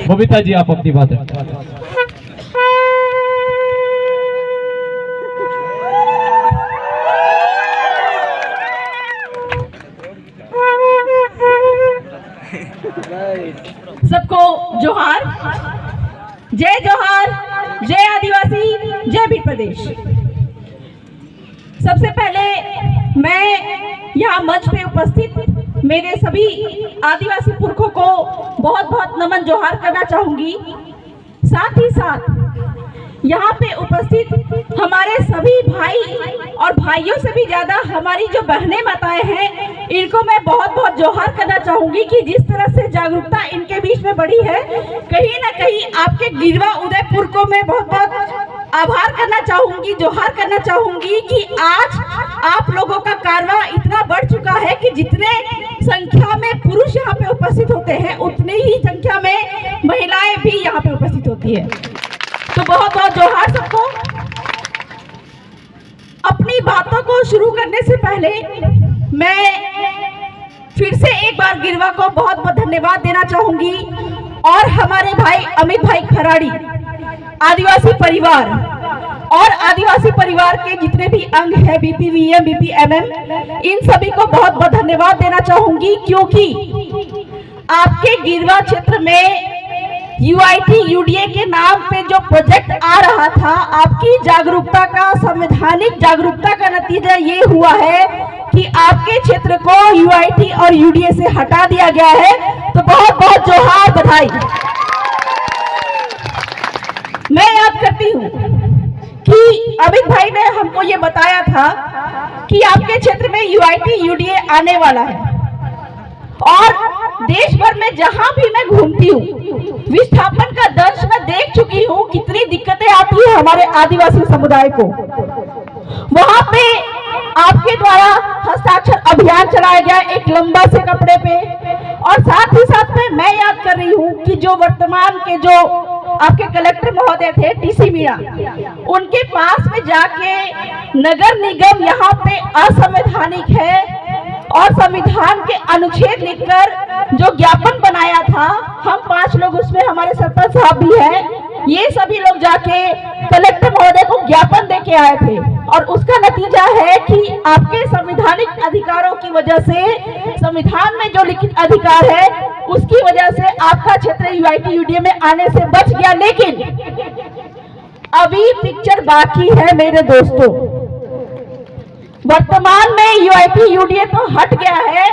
बबीता जी आप अपनी बात रखें। सबको जोहार, जोहार, जय आदिवासी, जय भील प्रदेश। सबसे पहले मैं यहाँ मंच पे उपस्थित मेरे सभी आदिवासी पुरखों को बहुत बहुत नमन जोहार करना चाहूंगी। साथ ही साथ यहाँ पे उपस्थित हमारे सभी भाई और भाइयों से भी ज्यादा हमारी जो बहनें माताएं हैं, इनको मैं बहुत बहुत जोहार करना चाहूंगी कि जिस तरह से जागरूकता इनके बीच में बढ़ी है, कहीं ना कहीं आपके गिरवा उदयपुर को मैं बहुत बहुत आभार करना चाहूंगी, जोहार करना चाहूंगी कि आज आप लोगों का कारवां इतना बढ़ चुका है कि जितने संख्या में पुरुष यहाँ पे उपस्थित होते हैं, उतनी ही संख्या में महिलाएं भी यहाँ पे उपस्थित होती है। तो बहुत बहुत जोहार सबको। अपनी बातों को शुरू करने से पहले मैं फिर से एक बार गिरवा को बहुत बहुत धन्यवाद देना चाहूंगी और हमारे भाई अमित भाई खराड़ी, आदिवासी परिवार और आदिवासी परिवार के जितने भी अंग हैं, बीपीवीएम, बीपीएमएम, इन सभी को बहुत बहुत धन्यवाद देना चाहूंगी, क्योंकि आपके गिरवा क्षेत्र में यूआईटी यूडीए के नाम पे जो प्रोजेक्ट आ रहा था, आपकी जागरूकता का, संवैधानिक जागरूकता का नतीजा ये हुआ है कि आपके क्षेत्र को यूआईटी और यूडीए से हटा दिया गया है। तो बहुत बहुत जोहार, बधाई। मैं याद करती हूँ कि अमित भाई ने हमको ये बताया था कि आपके क्षेत्र में यूआईटी यूडीए आने वाला है और देश भर में जहां भी मैं घूमती हूँ, विस्थापन का दर्श मैं देख चुकी हूँ, कितनी दिक्कतें आती है हमारे आदिवासी समुदाय को। वहां पे आपके द्वारा हस्ताक्षर अभियान चलाया गया एक लंबा से कपड़े पे, और साथ ही साथ में मैं याद कर रही हूँ कि जो वर्तमान के जो आपके कलेक्टर महोदय थे टीसी मीणा, उनके पास में जाके नगर निगम यहाँ पे असंवैधानिक है और संविधान के अनुच्छेद लिखकर जो ज्ञापन बनाया था, हम 5 लोग उसमें, हमारे सरपंच साहब भी हैं, ये सभी लोग जाके कलेक्टर महोदय को ज्ञापन देके आए थे और उसका नतीजा है कि आपके संवैधानिक अधिकारों की वजह से, संविधान में जो लिखित अधिकार है उसकी वजह से आपका क्षेत्र यूआईटी यूडीए में आने से बच गया। लेकिन अभी पिक्चर बाकी है मेरे दोस्तों। वर्तमान में यूआईटी यूडीए तो हट गया है,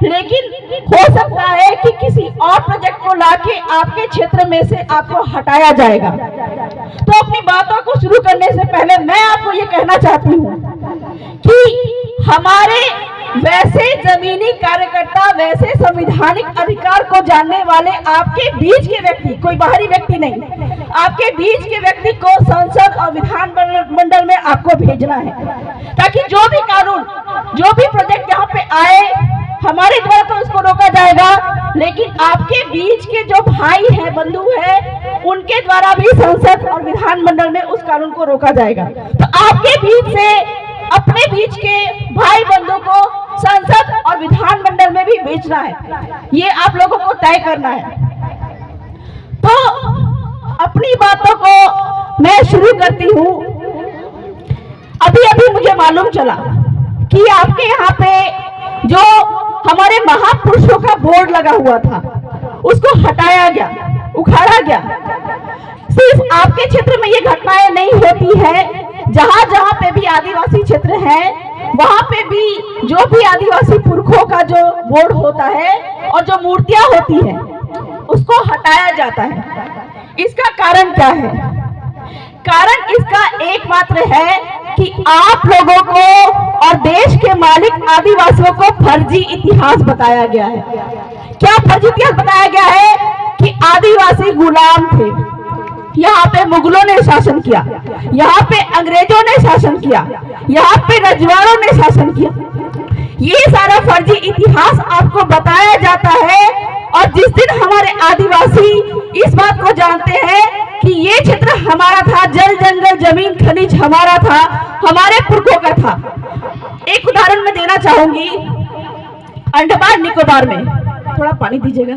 लेकिन हो सकता है कि किसी और प्रोजेक्ट को लाके आपके क्षेत्र में से आपको हटाया जाएगा। तो अपनी बातों को शुरू करने से पहले मैं आपको ये कहना चाहती हूँ कि हमारे वैसे जमीनी कार्यकर्ता, वैसे संवैधानिक अधिकार को जानने वाले आपके बीच के व्यक्ति, कोई बाहरी व्यक्ति नहीं, आपके बीच के व्यक्ति को संसद और विधान मंडल में आपको भेजना है, ताकि जो भी कानून, जो भी प्रोजेक्ट यहाँ पे आए, हमारे द्वारा तो उसको रोका जाएगा, लेकिन आपके बीच के जो भाई है, बंधु है, उनके द्वारा भी संसद और विधान मंडल में उस कानून को रोका जाएगा। तो आपके बीच से अपने बीच के भाई बंधु को संसद और विधान मंडल में भी भेजना है, ये आप लोगों को तय करना है। तो अपनी बातों को मैं शुरू करती हूँ। अभी अभी मुझे मालूम चला कि आपके यहाँ पे जो हमारे महापुरुषों का बोर्ड लगा हुआ था, उसको हटाया गया, उखाड़ा गया। सिर्फ आपके क्षेत्र में ये घटनाएं नहीं होती है, जहां जहां पे भी आदिवासी क्षेत्र है, वहां पे भी जो भी आदिवासी पुरखों का जो बोर्ड होता है और जो मूर्तियां होती हैं, उसको हटाया जाता है। इसका कारण क्या है? कारण इसका एकमात्र है कि आप लोगों को और देश के मालिक आदिवासियों को फर्जी इतिहास बताया गया है। क्या फर्जी इतिहास बताया गया है? कि आदिवासी गुलाम थे, यहाँ पे मुगलों ने शासन किया, यहाँ पे अंग्रेजों ने शासन किया, यहाँ पे रजवाड़ों ने शासन किया। ये सारा फर्जी इतिहास आपको बताया जाता है, और जिस दिन हमारे आदिवासी इस बात को जानते हैं कि ये क्षेत्र हमारा था, जल जंगल जमीन खनिज हमारा था, हमारे पुरखों का था। एक उदाहरण मैं देना चाहूंगी। अंडमान निकोबार में, थोड़ा पानी दीजिएगा।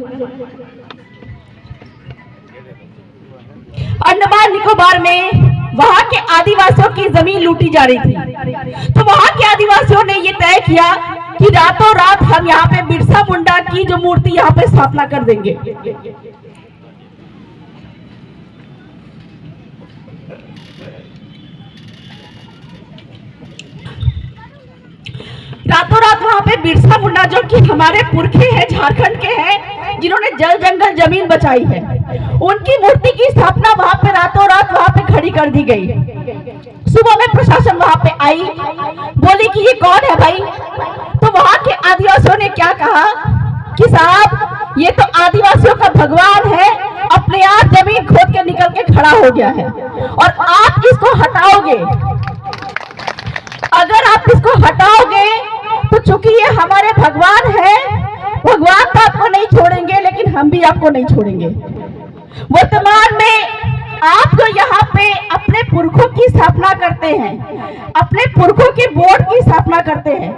निकोबार में वहां के आदिवासियों की जमीन लूटी जा रही थी। तो वहां के आदिवासियों ने ये तय किया कि रातों रात हम यहाँ पे बिरसा मुंडा की जो मूर्ति यहाँ पे स्थापना कर देंगे। रातों रात वहां पे बिरसा मुंडा जो कि हमारे पुरखे हैं, झारखंड के हैं, जिन्होंने जल जंगल जमीन बचाई है, उनकी मूर्ति की स्थापना वहां पे रातों रात वहां पे खड़ी कर दी गई। सुबह में प्रशासन वहां पे आई, बोली कि ये कौन है भाई? तो वहां के आदिवासियों ने क्या कहा कि साहब ये तो आदिवासियों का भगवान है, अपने आप जमीन खोद के निकल के खड़ा हो गया है और आप इसको हटाओगे। अगर आप इसको हटाओगे तो चूंकि ये हमारे भगवान है, भगवान तो आपको नहीं छोड़ेंगे, लेकिन हम भी आपको नहीं छोड़ेंगे। वर्तमान में आप जो यहाँ पे अपने पुरखों की स्थापना करते हैं, अपने पुरखों के बोर्ड की स्थापना करते हैं,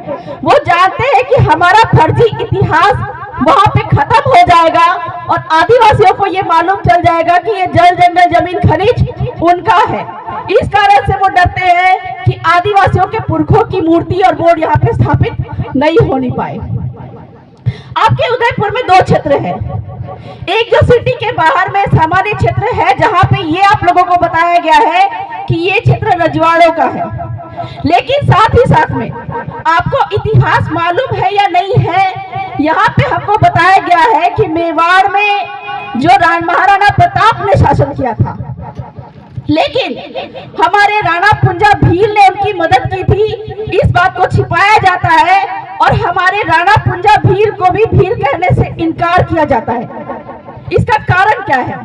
वो जानते हैं कि हमारा फर्जी इतिहास वहां पे खत्म हो जाएगा और आदिवासियों को ये मालूम चल जाएगा कि ये जल जंगल जमीन खनिज उनका है। इस कारण से वो डरते हैं कि आदिवासियों के पुरखों की मूर्ति और बोर्ड यहाँ पे स्थापित नहीं होने पाए। आपके उदयपुर में 2 क्षेत्र है। एक जो सिटी के बाहर में सामान्य क्षेत्र है, जहाँ पे ये आप लोगों को बताया गया है कि ये क्षेत्र रजवाड़ों का है, लेकिन साथ ही साथ में आपको इतिहास मालूम है या नहीं है, यहाँ पे हमको बताया गया है कि मेवाड़ में जो महाराणा प्रताप ने शासन किया था, लेकिन हमारे राणा पुंजा भील ने उनकी मदद की थी। इस बात को छिपाया जाता है और हमारे राणा पुंजा भील को भी भील कहने से इनकार किया जाता है। इसका कारण क्या है?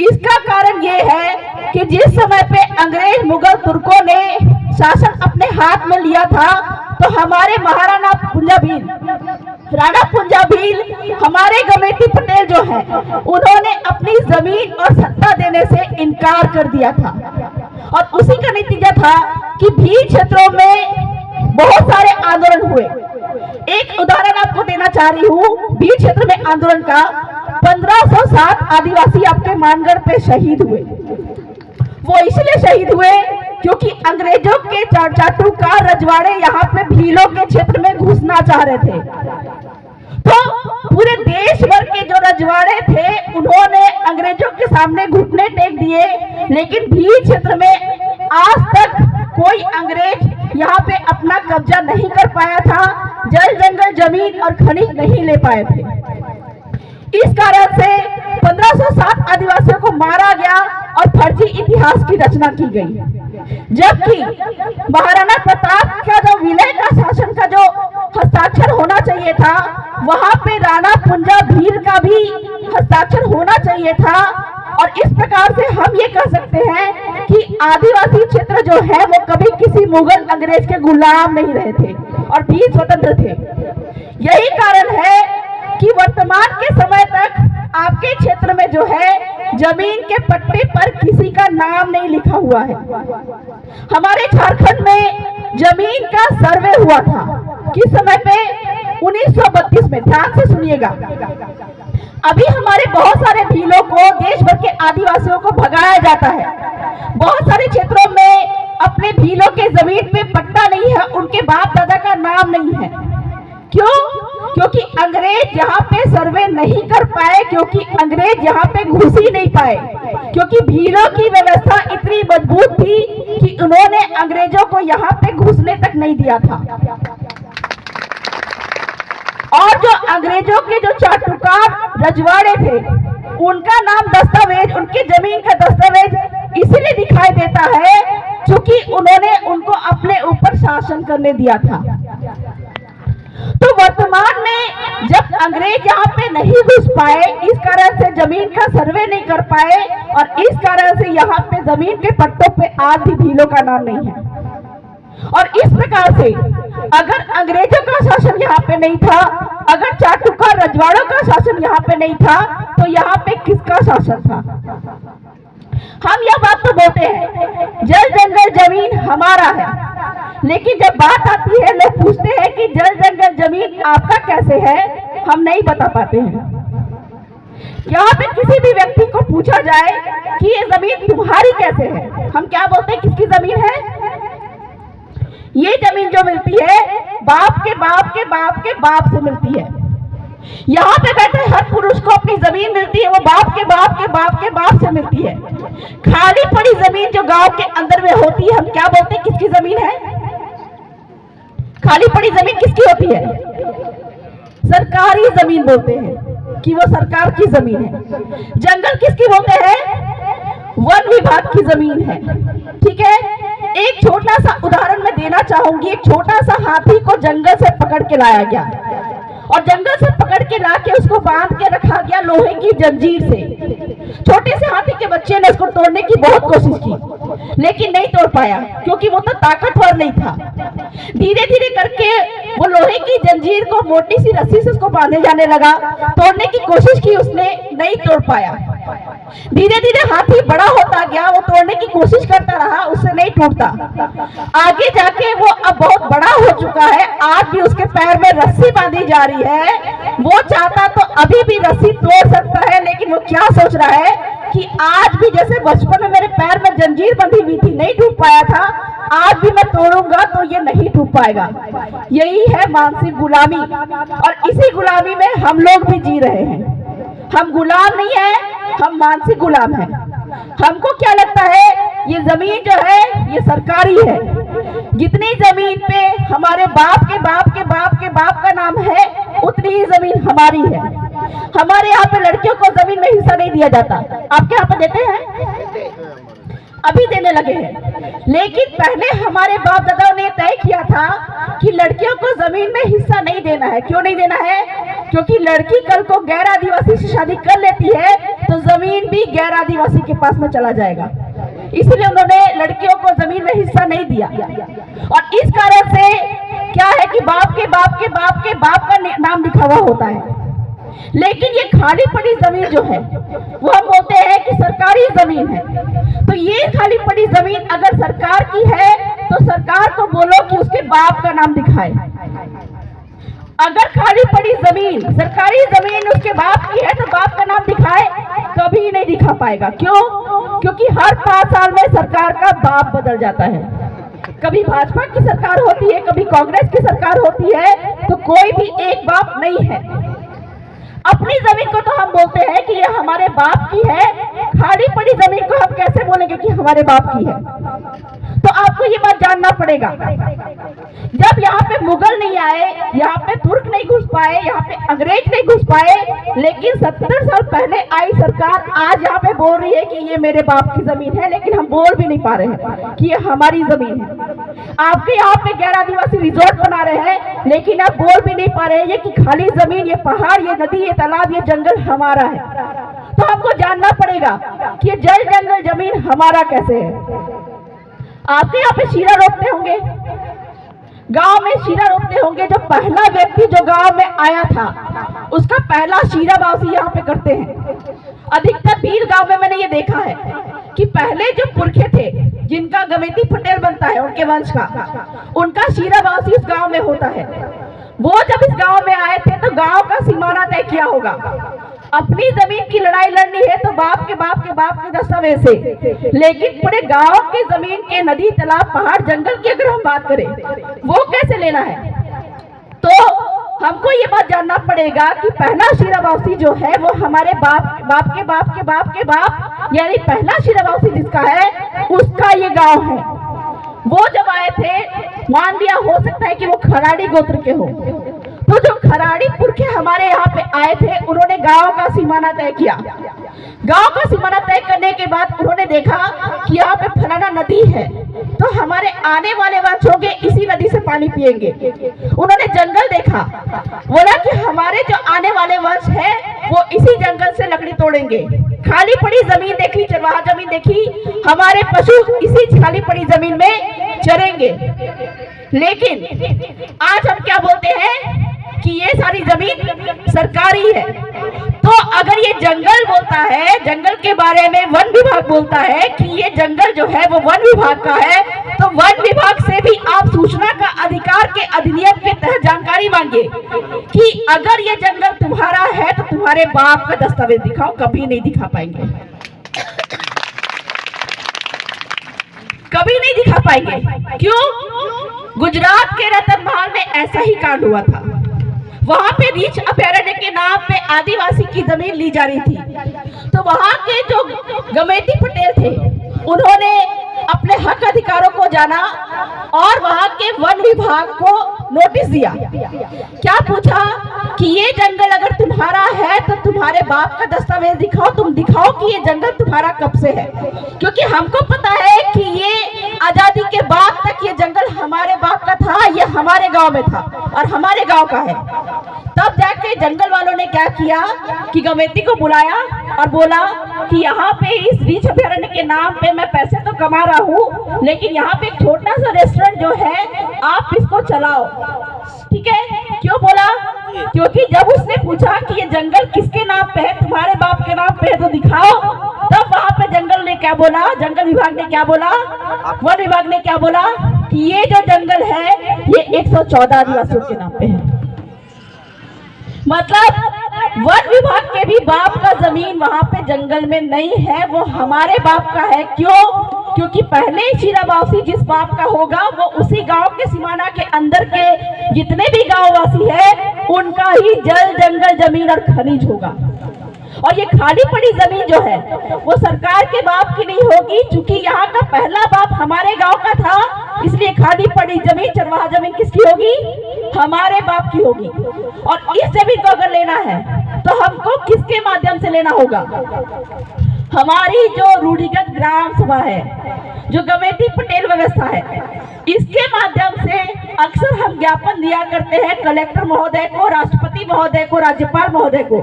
इसका कारण ये है कि जिस समय पे अंग्रेज मुगल तुर्कों ने शासन अपने हाथ में लिया था, तो हमारे महाराणा पुंजा भील, राणा पुंजा भील, हमारे गमेटी पटेल जो है, उन्होंने अपनी जमीन और सत्ता देने से इनकार कर दिया था और उसी का नतीजा था कि भील क्षेत्रों में बहुत सारे आंदोलन हुए। एक उदाहरण आपको देना चाह रही हूँ भील क्षेत्र में आंदोलन का। 1507 आदिवासी आपके मानगढ़ पे शहीद हुए। वो इसलिए शहीद हुए क्योंकि अंग्रेजों के चाटुकार रजवाड़े यहाँ पे भीलों के क्षेत्र में घुसना चाह रहे थे। तो पूरे देश भर के जो रजवाड़े थे, उन्होंने अंग्रेजों के सामने घुटने टेक दिए, लेकिन भील क्षेत्र में आज तक कोई अंग्रेज यहाँ पे अपना कब्जा नहीं कर पाया था, जल जंगल जमीन और खनिज नहीं ले पाए थे। इस कारण से 1507 आदिवासियों को मारा गया और फर्जी इतिहास की रचना की गई, जबकि महाराणा प्रताप का जो विलय का शासन का जो हस्ताक्षर होना चाहिए था, वहां पे राणा पुंजा भील का भी हस्ताक्षर होना चाहिए था। और इस प्रकार से हम ये कह सकते हैं कि आदिवासी क्षेत्र जो है वो कभी किसी मुगल अंग्रेज के गुलाम नहीं रहे थे और भील स्वतंत्र थे। यही कारण है कि वर्तमान के समय तक आपके क्षेत्र में जो है जमीन के पट्टे पर किसी का नाम नहीं लिखा हुआ है। हमारे झारखंड में जमीन का सर्वे हुआ था किस समय पे? 1932 में। ध्यान से सुनिएगा। अभी हमारे बहुत सारे भीलों को, देश भर के आदिवासियों को भगाया जाता है। बहुत सारे क्षेत्रों में अपने भीलों के जमीन पे पट्टा नहीं है, उनके बाप दादा का नाम नहीं है। क्यों? क्योंकि अंग्रेज यहाँ पे सर्वे नहीं कर पाए, क्योंकि अंग्रेज यहाँ पे घुस ही नहीं पाए, क्योंकि भीलों की व्यवस्था इतनी मजबूत थी कि उन्होंने अंग्रेजों को यहाँ पे घुसने तक नहीं दिया था। और जो अंग्रेजों के जो चाटुकार रजवाड़े थे, उनका नाम दस्तावेज, उनके जमीन का दस्तावेज इसलिए दिखाई देता है क्योंकि उन्होंने उनको अपने ऊपर शासन करने दिया था। तो वर्तमान में जब अंग्रेज यहाँ पे नहीं घुस पाए, इस कारण से जमीन का सर्वे नहीं कर पाए और इस कारण से यहाँ पे जमीन के पट्टों पे आज भी भीलों का नाम नहीं है। और इस प्रकार से अगर अंग्रेजों का शासन यहाँ पे नहीं था, अगर चाटुकार रजवाड़ों का शासन यहाँ पे नहीं था, तो यहाँ पे किसका शासन था? हम यह बात तो बोलते हैं जल जंगल जमीन हमारा है, लेकिन जब बात आती है लोग पूछते हैं कि जल जंगल जमीन आपका कैसे है, हम नहीं बता पाते हैं। यहाँ पे किसी भी व्यक्ति को पूछा जाए कि ये जमीन तुम्हारी कैसे है, हम क्या बोलते हैं, किसकी जमीन है? ये जमीन जो मिलती है बाप के बाप के बाप के बाप से मिलती है। यहाँ पे बैठे हर पुरुष को अपनी जमीन मिलती है, वो बाप के बाप के बाप के बाप से मिलती है। खाली पड़ी जमीन जो गांव के अंदर में होती है, हम क्या बोलते हैं, किसकी जमीन है? खाली पड़ी जमीन किसकी होती है? सरकारी जमीन बोलते हैं कि वो सरकार की जमीन है। जंगल किसकी बोलते हैं? वन विभाग की जमीन है। ठीक है, एक छोटा सा उदाहरण मैं देना चाहूंगी। एक छोटा सा हाथी को जंगल से पकड़ के लाया गया और जंगल से पकड़ के लाके उसको बांध के रखा गया लोहे की जंजीर से। छोटे से हाथी के बच्चे ने उसको तोड़ने की बहुत कोशिश की लेकिन नहीं तोड़ पाया क्योंकि वो तो ताकतवर नहीं था। धीरे धीरे करके वो लोहे की जंजीर को मोटी सी रस्सी से उसको बांधे जाने लगा। तोड़ने की कोशिश की उसने, नहीं तोड़ पाया। धीरे धीरे हाथी बड़ा होता गया, वो तोड़ने की कोशिश करता रहा, उससे नहीं टूटता। आगे जाके वो अब बहुत बड़ा हो चुका है, आज भी उसके पैर में रस्सी बांधी जा रही है। वो चाहता तो अभी भी रस्सी तोड़ सकता है, लेकिन वो क्या सोच रहा है कि आज भी जैसे बचपन में मेरे पैर में जंजीर बंधी हुई थी, नहीं टूट पाया था, आज भी मैं तोड़ूंगा तो ये नहीं टूट पाएगा। यही है मानसिक गुलामी और इसी गुलामी में हम लोग भी जी रहे हैं। हम गुलाम नहीं है, हम मानसिक गुलाम हैं। हमको क्या लगता है ये जमीन जो है ये सरकारी है। जितनी जमीन पे हमारे बाप के बाप के बाप के बाप का नाम है उतनी ही जमीन हमारी है। हमारे यहाँ पे लड़कियों को जमीन में हिस्सा नहीं दिया जाता, आपके यहाँ पे देते हैं? अभी देने लगे हैं, लेकिन पहले हमारे बाप दादाओं ने तय किया था कि लड़कियों को जमीन में हिस्सा नहीं देना है। क्यों नहीं देना है? क्योंकि लड़की कल को गैर आदिवासी से शादी कर लेती है तो जमीन भी गैर आदिवासी के पास में चला जाएगा। इसलिए उन्होंने लड़कियों को जमीन में हिस्सा नहीं दिया। और इस कारण से क्या है कि बाप के बाप के बाप के बाप का नाम लिखा हुआ होता है, लेकिन ये खाली पड़ी जमीन जो है वो हम बोलते हैं कि सरकारी जमीन है। तो ये खाली पड़ी जमीन अगर सरकार की है तो सरकार को बोलो कि उसके बाप का नाम दिखाए। अगर खाली पड़ी जमीन सरकारी जमीन उसके बाप की है तो बाप का नाम दिखाए, कभी नहीं दिखा पाएगा। क्यों? क्योंकि हर 5 साल में सरकार का बाप बदल जाता है। कभी भाजपा की सरकार होती है, कभी कांग्रेस की सरकार होती है, तो कोई भी एक बाप नहीं है। अपनी जमीन को तो हम बोलते हैं कि ये हमारे बाप की है, खाली पड़ी जमीन को हम कैसे बोलेंगे कि हमारे बाप की है? तो आपको ये बात जानना पड़ेगा। जब यहाँ पे मुगल नहीं आए, यहाँ पे तुर्क नहीं घुस पाए, यहाँ पे अंग्रेज नहीं घुस पाए, लेकिन 70 साल पहले आई सरकार आज यहाँ पे बोल रही है कि ये मेरे बाप की जमीन है, लेकिन हम बोल भी नहीं पा रहे हैं कि ये हमारी जमीन है। आपके यहाँ पे गैर आदिवासी रिजॉर्ट बना रहे हैं, लेकिन आप बोल भी नहीं पा रहे हैं कि खाली जमीन, ये पहाड़, ये नदी, ये तालाब, ये जंगल हमारा है। तो आपको जानना पड़ेगा कि ये जल जंगल जमीन हमारा कैसे है। आपके यहाँ पे शीरा रोपते होंगे, गांव में शीरा रोपते होंगे। जो पहला व्यक्ति जो गांव में आया था उसका पहला शीरा बाउसी यहाँ पे करते हैं। अधिकतर भील गांव में मैंने ये देखा है कि पहले जो पुरखे थे जिनका गमेती पटेल बनता है उनके वंश का, उनका शीरा बाउसी इस गांव में होता है। वो जब इस गांव में आए थे तो गांव का सीमाना तय किया होगा। अपनी जमीन की लड़ाई लड़नी है तो बाप के बाप के बाप के दस्तावेज से, लेकिन पूरे गांव की जमीन के नदी, तालाब, पहाड़, जंगल की अगर हम बात करें वो कैसे लेना है? तो हमको ये बात जानना पड़ेगा कि पहला शीरावासी जो है वो हमारे बाप के बाप के बाप के बाप, यानी पहला शीरावासी जिसका है उसका ये गांव है। वो जब आए थे, मान लिया हो सकता है कि वो खराड़ी गोत्र के हो, तो जो खराड़ी पुरखे हमारे यहाँ पे आए थे उन्होंने गांव का सीमाना तय किया। गांव का सीमाना तय करने के बाद उन्होंने देखा कि यहाँ पे फलाना नदी है, तो हमारे आने वाले वंश होंगे इसी नदी से पानी पिएंगे। उन्होंने जंगल देखा, बोला कि हमारे जो आने वाले वंश है वो इसी जंगल से लकड़ी तोड़ेंगे। खाली पड़ी जमीन देखी, चरवाहा जमीन देखी, हमारे पशु इसी खाली पड़ी जमीन में चरेंगे। लेकिन आज हम क्या बोलते हैं कि ये सारी जमीन सरकारी है। तो अगर ये जंगल बोलता है, जंगल के बारे में वन विभाग बोलता है कि ये जंगल जो है वो वन विभाग का है, तो वन विभाग से भी आप सूचना का अधिकार के अधिनियम के तहत जानकारी मांगिए कि अगर ये जंगल तुम्हारा है तो तुम्हारे बाप का दस्तावेज दिखाओ। कभी नहीं दिखा पाएंगे, कभी नहीं दिखा पाएंगे। क्यों? गुजरात के रतनमहल में ऐसा ही कांड हुआ था। वहां पे रीछ अभयारण्य के नाम पे आदिवासी की जमीन ली जा रही थी। तो वहां के जो गमेती पटेल थे उन्होंने अपने हक अधिकारों को जाना और वहां के वन विभाग को नोटिस दिया। क्या पूछा कि ये जंगल अगर तुम्हारा है तो तुम्हारे बाप का दस्तावेज दिखाओ, तुम दिखाओ कि ये जंगल तुम्हारा कब से है, क्योंकि हमको पता है कि ये आजादी के बाद तक ये जंगल हमारे बाप का था, ये हमारे गांव में था और हमारे गांव का है। तब जाके जंगल वालों ने क्या किया कि गमेती को बुलाया और बोला कि यहाँ पे इस रीछ अभयारण्य के नाम पे मैं पैसे तो कमा रहा हूँ, लेकिन यहाँ पे एक छोटा सा रेस्टोरेंट जो है आप इसको चलाओ, ठीक है? क्यों बोला? क्योंकि जब उसने पूछा कि ये जंगल किसके नाम पे है, तुम्हारे बाप के नाम पे है तो दिखाओ, तब वहां पे जंगल ने क्या बोला, जंगल विभाग ने क्या बोला, वन विभाग ने क्या बोला कि ये जो जंगल है ये 114 आदिवासियों के नाम पे है। मतलब वन विभाग के भी बाप का जमीन वहां पे जंगल में नहीं है, वो हमारे बाप का है। क्यों? क्योंकि पहले शीराबासी जिस बाप का होगा वो उसी गांव के सीमाना के अंदर के जितने भी गांववासी है उनका ही जल जंगल जमीन और खनिज होगा। और ये खाली पड़ी जमीन जो है वो सरकार के बाप की नहीं होगी, क्योंकि यहाँ का पहला बाप हमारे गांव का था, इसलिए खाली पड़ी जमीन चरवाहा जमीन किसकी होगी? हमारे बाप की होगी। और इस जमीन को अगर लेना है तो हमको किसके माध्यम से लेना होगा? हमारी जो रूढ़िगत ग्राम सभा है, जो गमेती पटेल व्यवस्था है, इसके माध्यम से अक्सर हम ज्ञापन दिया करते हैं कलेक्टर महोदय को, राष्ट्रपति महोदय को, राज्यपाल महोदय को।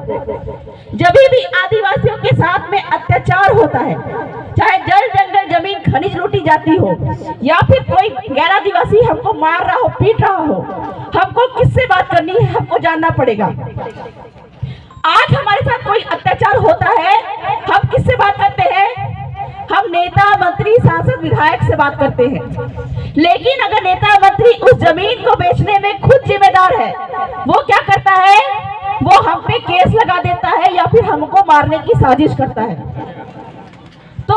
जब भी आदिवासियों के साथ में अत्याचार होता है, चाहे जल जंगल जमीन खनिज लूटी जाती हो या फिर कोई गैर आदिवासी हमको मार रहा हो, पीट रहा हो, हमको किससे बात करनी है? हमको जानना पड़ेगा। आज हमारे साथ कोई अत्याचार होता है, हम किससे बात करते हैं? हम नेता मंत्री सांसद विधायक से बात करते हैं। लेकिन अगर नेता मंत्री उस जमीन को बेचने में खुद जिम्मेदार है, वो क्या करता है? वो हम पे केस लगा देता है या फिर हमको मारने की साजिश करता है। तो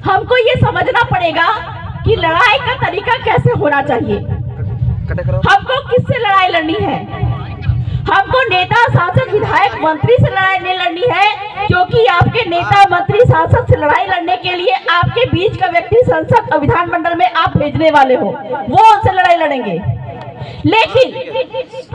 हमको ये समझना पड़ेगा कि लड़ाई का तरीका कैसे होना चाहिए। हमको किससे लड़ाई लड़नी है? हमको नेता सांसद विधायक मंत्री से लड़ाई नहीं लड़नी है, क्योंकि आपके नेता मंत्री सांसद से लड़ाई लड़ने के लिए आपके बीच का व्यक्ति संसद और विधानमंडल में आप भेजने वाले हो, वो उनसे लड़ाई लड़ेंगे। लेकिन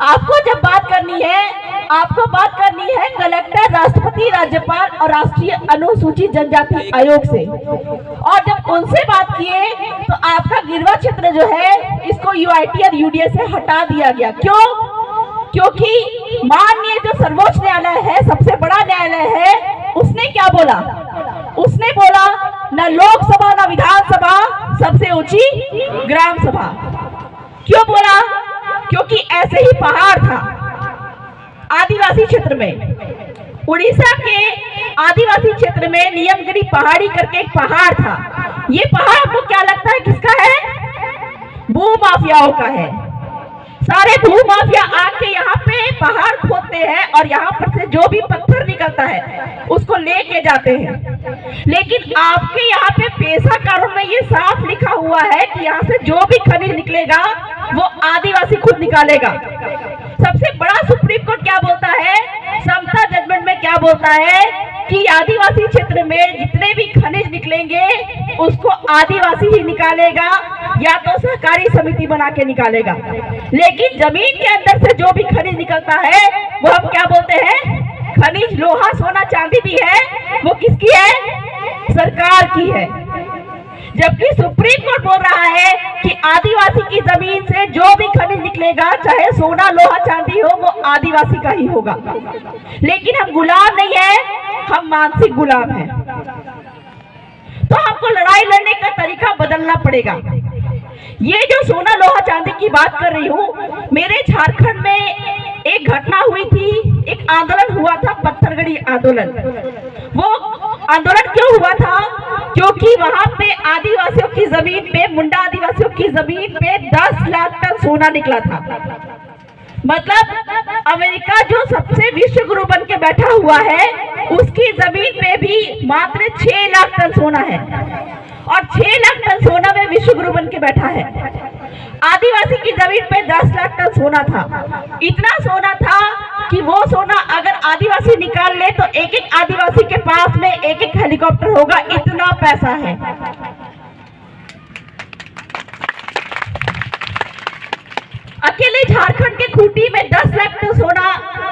आपको जब बात करनी है, आपको बात करनी है कलेक्टर, राष्ट्रपति, राज्यपाल और राष्ट्रीय अनुसूचित जनजाति आयोग से। और जब उनसे बात किए तो आपका गिरवा क्षेत्र जो है इसको यूआईटी और यूडीए से हटा दिया गया। क्यों? क्योंकि माननीय जो सर्वोच्च न्यायालय है, सबसे बड़ा न्यायालय है, उसने क्या बोला? उसने बोला न लोकसभा न विधानसभा, सबसे ऊंची ग्राम सभा। क्यों बोला? क्योंकि ऐसे ही पहाड़ था आदिवासी क्षेत्र में, उड़ीसा के आदिवासी क्षेत्र में नियमगिरी पहाड़ी करके एक पहाड़ था। ये पहाड़ आपको क्या लगता है किसका है? भूमाफियाओं का है। सारे भूमाफिया आके यहाँ पे पहाड़ खोदते हैं और यहाँ पर से जो भी पत्थर निकलता है उसको लेके जाते हैं। लेकिन आपके यहाँ पे पेशा कानून में ये साफ लिखा हुआ है कि यहाँ से जो भी खनिज निकलेगा वो आदिवासी खुद निकालेगा। सबसे बड़ा सुप्रीम कोर्ट क्या बोलता है? समता जजमेंट में क्या बोलता है कि आदिवासी क्षेत्र में जितने भी खनिज निकलेंगे उसको आदिवासी ही निकालेगा या तो सहकारी समिति बना के निकालेगा। लेकिन जमीन के अंदर से जो भी खनिज निकलता है वो हम क्या बोलते हैं? खनिज, लोहा, सोना, चांदी भी है, वो किसकी है? सरकार की है। जबकि सुप्रीम कोर्ट बोल रहा है कि आदिवासी की जमीन से जो भी खनिज निकलेगा, चाहे सोना, लोहा, चांदी हो, वो आदिवासी का ही होगा। लेकिन हम गुलाम नहीं है, हम मानसिक गुलाम हैं। तो हमको लड़ाई लड़ने का तरीका बदलना पड़ेगा। ये जो सोना, लोहा, चांदी की बात कर रही हूँ, मेरे झारखंड में एक घटना हुई थी, एक आंदोलन हुआ था पत्थर पत्थरगड़ी आंदोलन। वो आंदोलन क्यों हुआ था? क्योंकि वहां पे आदिवासियों की जमीन पे, मुंडा आदिवासियों की जमीन पे 10 लाख टन सोना निकला था। मतलब अमेरिका जो सबसे विश्व गुरु बन के बैठा हुआ है, उसकी जमीन पे भी मात्र 6 लाख टन सोना है, और 6 लाख टन सोना में विश्व गुरु बन के बैठा है। आदिवासी की जमीन पे 10 लाख टन सोना था। इतना सोना था कि वो सोना अगर आदिवासी निकाल ले तो एक एक आदिवासी के पास में एक एक हेलीकॉप्टर होगा, इतना पैसा है। अकेले झारखंड के खूंटी में 10 लाख टन सोना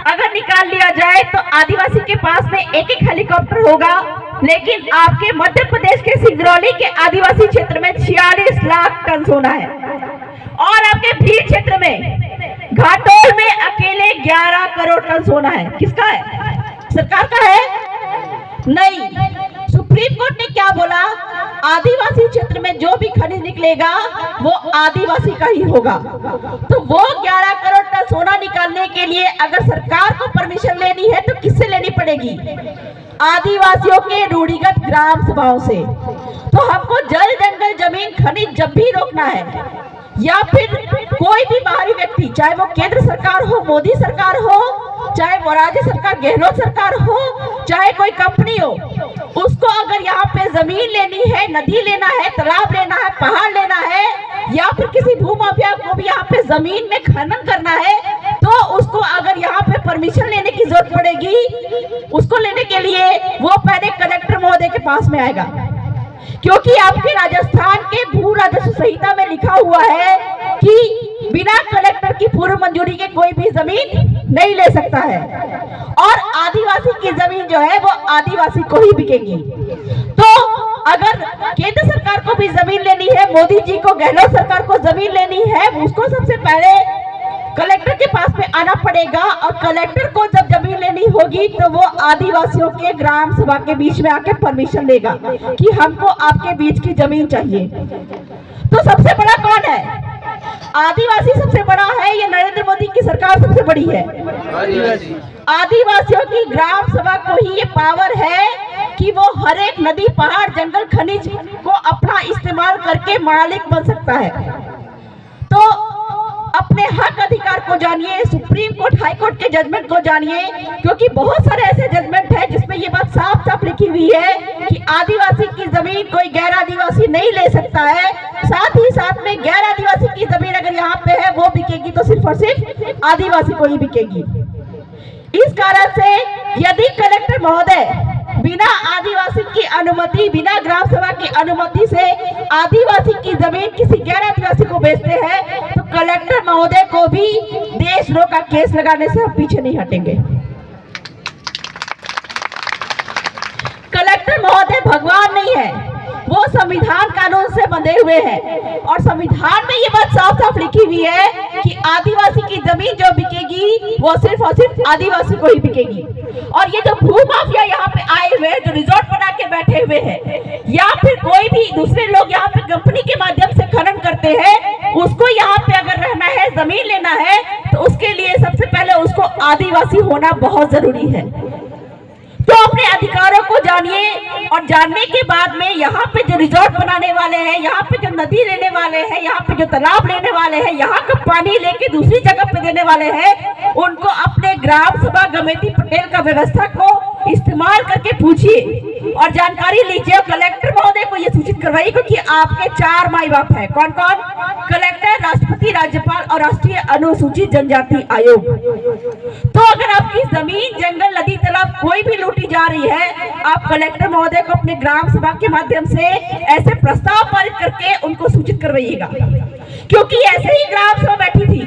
अगर निकाल लिया जाए तो आदिवासी के पास में एक एक हेलीकॉप्टर होगा। लेकिन आपके मध्य प्रदेश के सिंगरौली के आदिवासी क्षेत्र में 46 लाख टन सोना है, और आपके भीड़ क्षेत्र में घाटोल में अकेले 11 करोड़ टन सोना है। किसका है? सरकार का है? नहीं। सुप्रीम कोर्ट ने क्या बोला? आदिवासी क्षेत्र में जो भी खनिज निकलेगा वो आदिवासी का ही होगा। तो वो 11 करोड़ टन सोना निकालने के लिए अगर सरकार को परमिशन लेनी है तो किससे लेनी पड़ेगी? आदिवासियों के रूढ़िगत ग्राम सभाओं से। तो हमको जल, जंगल, जमीन, खनिज जब भी रोकना है, या फिर कोई भी बाहरी व्यक्ति, चाहे वो केंद्र सरकार हो, मोदी सरकार हो, चाहे वो राज्य सरकार, गहलोत सरकार हो, चाहे कोई कंपनी हो, उसको अगर यहाँ पे जमीन लेनी है, नदी लेना है, तालाब लेना है, पहाड़ लेना है, या फिर किसी भूमाफिया को भी यहाँ पे जमीन में खनन करना है, तो उसको अगर यहाँ पे परमिशन लेने की जरूरत पड़ेगी। उसको लेने के लिए वो पहले कलेक्टर महोदय के पास में आएगा, क्योंकि आपके राजस्थान के भू राजस्व संहिता में लिखा हुआ है कि बिना कलेक्टर की पूर्व मंजूरी के कोई भी जमीन नहीं ले सकता है, और आदिवासी की जमीन जो है वो आदिवासी को ही बिकेगी। तो अगर केंद्र सरकार को भी जमीन लेनी है, मोदी जी को, गहलोत सरकार को जमीन लेनी है, उसको सबसे पहले कलेक्टर के पास में आना पड़ेगा, और कलेक्टर को जब जमीन लेनी होगी तो वो आदिवासियों के ग्राम सभा के बीच में आके परमिशन लेगा कि हमको आपके बीच की जमीन चाहिए। तो सबसे बड़ा कौन है? आदिवासी सबसे बड़ा है या नरेंद्र मोदी की सरकार सबसे बड़ी है? आदिवासियों की ग्राम सभा को ही ये पावर है कि वो हर एक नदी, पहाड़, जंगल, खनिज को अपना इस्तेमाल करके मालिक बन सकता है। तो अपने हक अधिकार को जानिए, सुप्रीम कोर्ट, हाई कोर्ट के जजमेंट को जानिए, क्योंकि बहुत सारे ऐसे जजमेंट है जिसमें ये बात साफ साफ लिखी हुई है कि आदिवासी की जमीन कोई गैर आदिवासी नहीं ले सकता है। साथ ही साथ में गैर आदिवासी की जमीन अगर यहाँ पे है वो बिकेगी तो सिर्फ और सिर्फ आदिवासी को ही बिकेगी। इस कारण से यदि कलेक्टर महोदय बिना आदिवासी की अनुमति, बिना ग्राम सभा की अनुमति से आदिवासी की जमीन किसी गैर आदिवासी को बेचते हैं तो कलेक्टर महोदय को भी देशद्रोह का केस लगाने से हम पीछे नहीं हटेंगे। कलेक्टर महोदय भगवान नहीं है, वो संविधान कानून से बंधे हुए हैं, और संविधान में ये बात साफ साफ लिखी हुई है कि आदिवासी की जमीन जो बिकेगी वो सिर्फ और सिर्फ आदिवासी को ही बिकेगी। और ये जो भू माफिया यहाँ पे आए हुए हैं, जो रिजॉर्ट बना के बैठे हुए हैं, या फिर कोई भी दूसरे लोग यहाँ पे कंपनी के माध्यम से खनन करते हैं, उसको यहाँ पे अगर रहना है, जमीन लेना है, तो उसके लिए सबसे पहले उसको आदिवासी होना बहुत जरूरी है। तो अपने अधिकारों को जानिए, और जानने के बाद में यहाँ पे जो रिजॉर्ट बनाने वाले हैं, यहाँ पे जो नदी लेने वाले हैं, यहाँ पे जो तालाब लेने वाले हैं, यहाँ का पानी लेके दूसरी जगह पे देने वाले हैं, उनको अपने ग्राम सभा गमेती पटेल का व्यवस्था को इस्तेमाल करके पूछिए और जानकारी लीजिए। कलेक्टर महोदय को ये सूचित करवाइए, क्योंकि आपके 4 माई बाप है। कौन कौन? कलेक्टर, राष्ट्रपति, राज्यपाल और राष्ट्रीय अनुसूचित जनजाति आयोग। तो अगर आपकी जमीन, जंगल, नदी, तालाब कोई भी लूटी जा रही है, आप कलेक्टर महोदय को अपने ग्राम सभा के माध्यम से ऐसे प्रस्ताव पारित करके उनको सूचित करवाइएगा। क्योंकि ऐसे ही ग्राम सभा बैठी थी,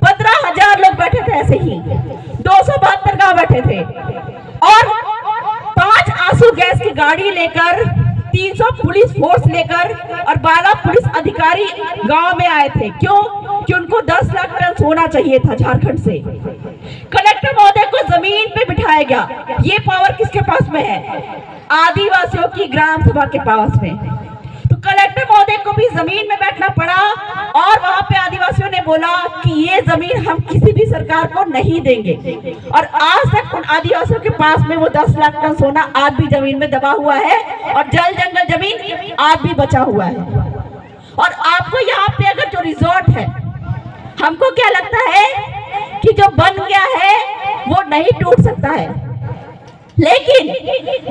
15,000 लोग बैठे थे, ऐसे ही 272 गांव बैठे थे, और 5 आंसू गैस की गाड़ी लेकर, 300 पुलिस फोर्स लेकर और 12 पुलिस अधिकारी गांव में आए थे। क्यों? कि उनको 10 लाख टन सोना चाहिए था झारखंड से। कलेक्टर महोदय को जमीन पे बिठाया गया। ये पावर किसके पास में है? आदिवासियों की ग्राम सभा के पास में। तो कलेक्टर महोदय को भी जमीन में बैठना पड़ा और वहां पे आदिवासियों ने बोला कि ये जमीन हम किसी भी सरकार को नहीं देंगे। और आज तक उन आदिवासियों के पास में वो 10 लाख टन सोना आज भी जमीन में दबा हुआ है और जल जंगल जमीन आज भी बचा हुआ है। और आपको यहाँ पे अगर जो रिजॉर्ट है, हमको क्या लगता है कि जो बन गया है वो नहीं टूट सकता है, लेकिन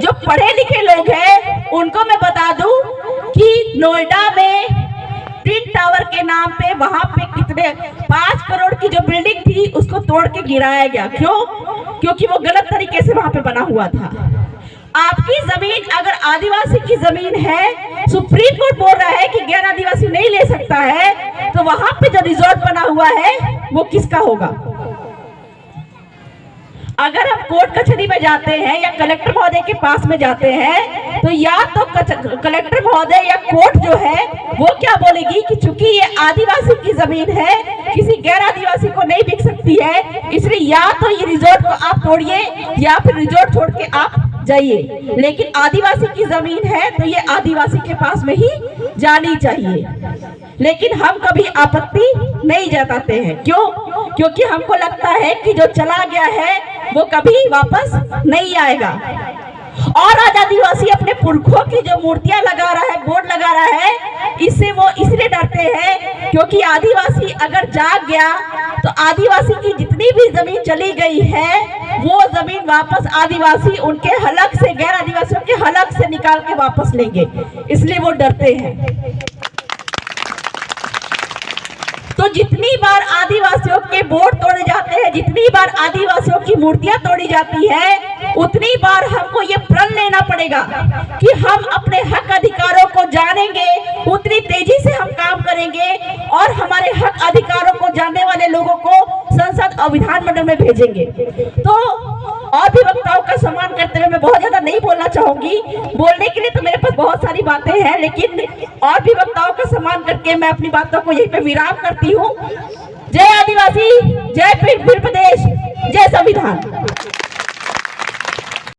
जो पढ़े लिखे लोग हैं उनको मैं बता दूं कि नोएडा में ट्विन टावर के नाम पे वहां पे कितने 5 करोड़ की जो बिल्डिंग थी उसको तोड़ के गिराया गया। क्यों? क्योंकि वो गलत तरीके से वहां पे बना हुआ था। आपकी जमीन अगर आदिवासी की जमीन है, सुप्रीम कोर्ट बोल रहा है कि गैर आदिवासी नहीं ले सकता है, तो वहां पे जो रिजॉर्ट बना हुआ है वो किसका होगा? अगर हम कोर्ट कचहरी में जाते हैं या कलेक्टर महोदय के पास में जाते हैं तो या तो कलेक्टर महोदय या कोर्ट जो है वो क्या बोलेगी कि चूंकि ये आदिवासी की जमीन है, किसी गैर आदिवासी को नहीं बिक सकती है, इसलिए या तो ये रिजॉर्ट को आप तोड़िए या फिर रिजॉर्ट छोड़ के आप जाइए। लेकिन आदिवासी की जमीन है तो ये आदिवासी के पास में ही जानी चाहिए। लेकिन हम कभी आपत्ति नहीं जताते हैं। क्यों? क्योंकि हमको लगता है कि जो चला गया है वो कभी वापस नहीं आएगा। और आज आदिवासी अपने पुरखों की जो मूर्तियां लगा रहा है, बोर्ड लगा रहा है, इससे वो इसलिए डरते हैं क्योंकि आदिवासी अगर जाग गया तो आदिवासी की जितनी भी जमीन चली गई है वो जमीन वापस आदिवासी उनके हलक से, गैर आदिवासियों के हलक से निकाल के वापस लेंगे, इसलिए वो डरते हैं। तो जितनी बार आदिवासियों के बोर्ड तोड़े जाते हैं, जितनी बार आदिवासियों की मूर्तियां तोड़ी जाती है, उतनी बार हमको ये प्रण लेना पड़ेगा कि हम अपने हक अधिकारों को जानेंगे, उतनी तेजी से हम काम करेंगे और हमारे हक अधिकारों को जानने वाले लोगों को संसद और विधानमंडल में भेजेंगे। तो और भी वक्ताओं का सम्मान करते हुए मैं बहुत ज्यादा नहीं बोलना चाहूंगी, बोलने के लिए तो मेरे पास बहुत सारी बातें हैं, लेकिन और भी वक्ताओं का सम्मान करके मैं अपनी बातों को यहीं पे विराम करती हूँ। जय आदिवासी, जय फिर प्रदेश, जय संविधान।